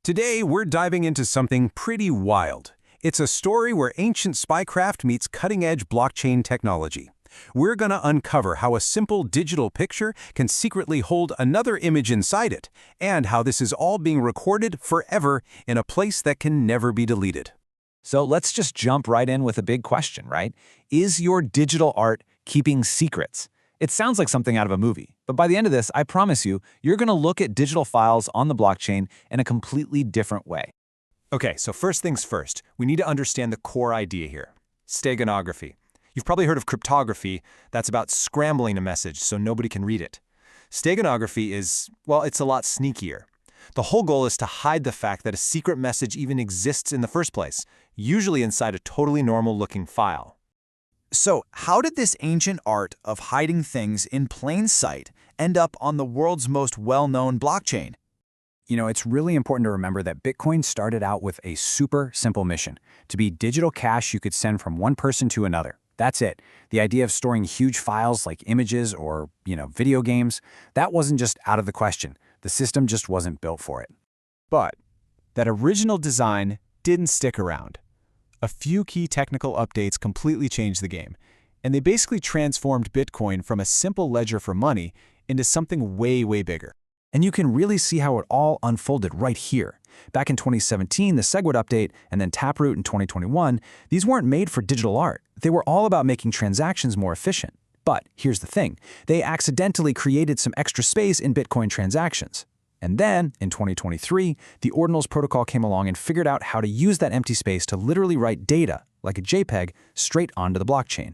Today, we're diving into something pretty wild. It's a story where ancient spycraft meets cutting-edge blockchain technology. We're going to uncover how a simple digital picture can secretly hold another image inside it, and how this is all being recorded forever in a place that can never be deleted. So let's just jump right in with a big question, right? Is your digital art keeping secrets? It sounds like something out of a movie, but by the end of this, I promise you, you're going to look at digital files on the blockchain in a completely different way. Okay, so first things first, we need to understand the core idea here. Steganography. You've probably heard of cryptography. That's about scrambling a message so nobody can read it. Steganography is, well, it's a lot sneakier. The whole goal is to hide the fact that a secret message even exists in the first place, usually inside a totally normal-looking file. So how did this ancient art of hiding things in plain sight end up on the world's most well-known blockchain? It's really important to remember that Bitcoin started out with a super simple mission, to be digital cash you could send from one person to another. That's it. The idea of storing huge files like images or, video games, that wasn't just out of the question. The system just wasn't built for it. But that original design didn't stick around. A few key technical updates completely changed the game, and they basically transformed Bitcoin from a simple ledger for money into something way, way bigger. And you can really see how it all unfolded right here. Back in 2017, the SegWit update, and then Taproot in 2021, these weren't made for digital art. They were all about making transactions more efficient. But here's the thing, they accidentally created some extra space in Bitcoin transactions. And then, in 2023, the Ordinals protocol came along and figured out how to use that empty space to literally write data, like a JPEG, straight onto the blockchain.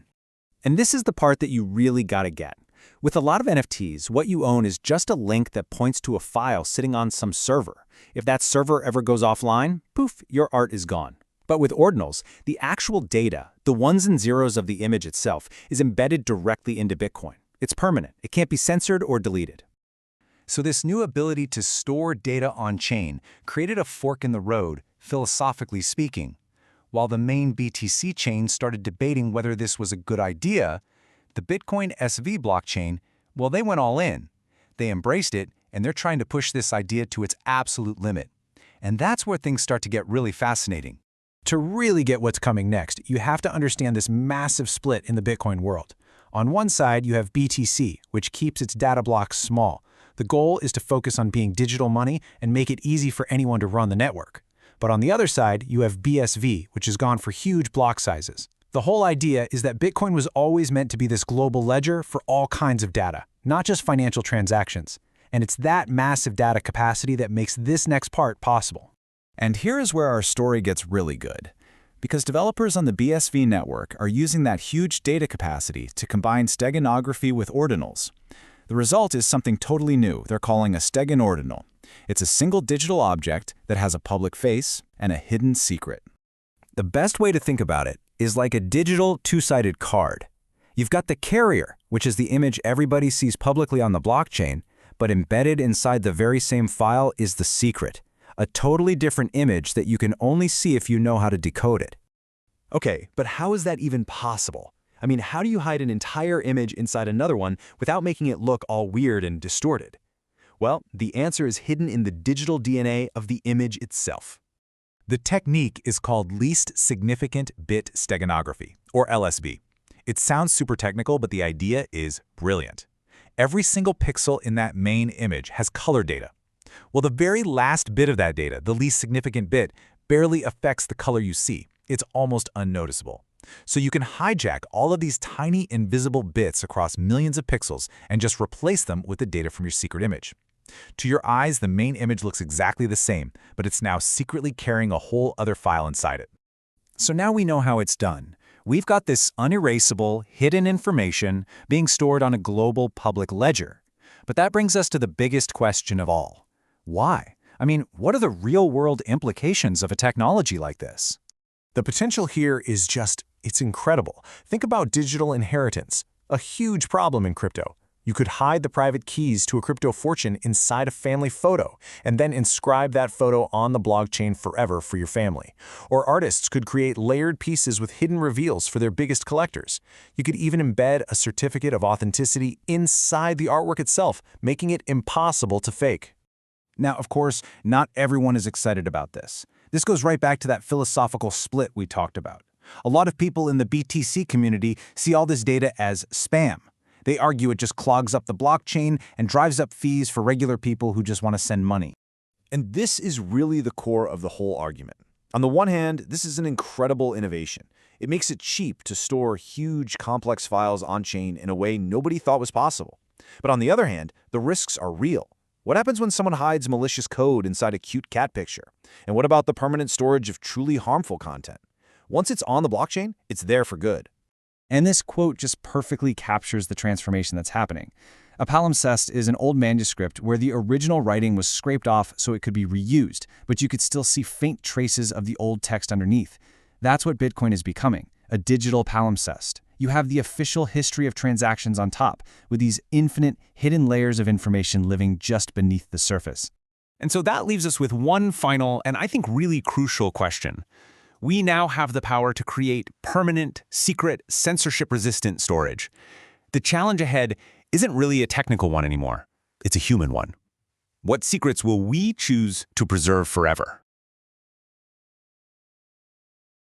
And this is the part that you really gotta get. With a lot of NFTs, what you own is just a link that points to a file sitting on some server. If that server ever goes offline, poof, your art is gone. But with Ordinals, the actual data, the ones and zeros of the image itself, is embedded directly into Bitcoin. It's permanent. It can't be censored or deleted. So this new ability to store data on-chain created a fork in the road, philosophically speaking. While the main BTC chain started debating whether this was a good idea, the Bitcoin SV blockchain, well, they went all in. They embraced it, and they're trying to push this idea to its absolute limit. And that's where things start to get really fascinating. To really get what's coming next, you have to understand this massive split in the Bitcoin world. On one side, you have BTC, which keeps its data blocks small. The goal is to focus on being digital money and make it easy for anyone to run the network. But on the other side, you have BSV, which has gone for huge block sizes. The whole idea is that Bitcoin was always meant to be this global ledger for all kinds of data, not just financial transactions. And it's that massive data capacity that makes this next part possible. And here is where our story gets really good. Because developers on the BSV network are using that huge data capacity to combine steganography with ordinals. The result is something totally new they're calling a Steganordinal. It's a single digital object that has a public face and a hidden secret. The best way to think about it is like a digital two-sided card. You've got the carrier, which is the image everybody sees publicly on the blockchain, but embedded inside the very same file is the secret, a totally different image that you can only see if you know how to decode it. Okay, but how is that even possible? I mean, how do you hide an entire image inside another one without making it look all weird and distorted? Well, the answer is hidden in the digital DNA of the image itself. The technique is called least significant bit steganography, or LSB. It sounds super technical, but the idea is brilliant. Every single pixel in that main image has color data. Well, the very last bit of that data, the least significant bit, barely affects the color you see. It's almost unnoticeable. So you can hijack all of these tiny invisible bits across millions of pixels and just replace them with the data from your secret image. To your eyes, the main image looks exactly the same, but it's now secretly carrying a whole other file inside it. So now we know how it's done. We've got this unerasable, hidden information being stored on a global public ledger. But that brings us to the biggest question of all. Why? I mean, what are the real-world implications of a technology like this? The potential here is it's incredible. Think about digital inheritance, a huge problem in crypto. You could hide the private keys to a crypto fortune inside a family photo and then inscribe that photo on the blockchain forever for your family. Or artists could create layered pieces with hidden reveals for their biggest collectors. You could even embed a certificate of authenticity inside the artwork itself, making it impossible to fake. Now, of course, not everyone is excited about this. This goes right back to that philosophical split we talked about. A lot of people in the BTC community see all this data as spam. They argue it just clogs up the blockchain and drives up fees for regular people who just want to send money. And this is really the core of the whole argument. On the one hand, this is an incredible innovation. It makes it cheap to store huge, complex files on-chain in a way nobody thought was possible. But on the other hand, the risks are real. What happens when someone hides malicious code inside a cute cat picture? And what about the permanent storage of truly harmful content? Once it's on the blockchain, it's there for good. And this quote just perfectly captures the transformation that's happening. A palimpsest is an old manuscript where the original writing was scraped off so it could be reused, but you could still see faint traces of the old text underneath. That's what Bitcoin is becoming, a digital palimpsest. You have the official history of transactions on top, with these infinite, hidden layers of information living just beneath the surface. And so that leaves us with one final, and I think really crucial question. We now have the power to create permanent, secret, censorship-resistant storage. The challenge ahead isn't really a technical one anymore. It's a human one. What secrets will we choose to preserve forever?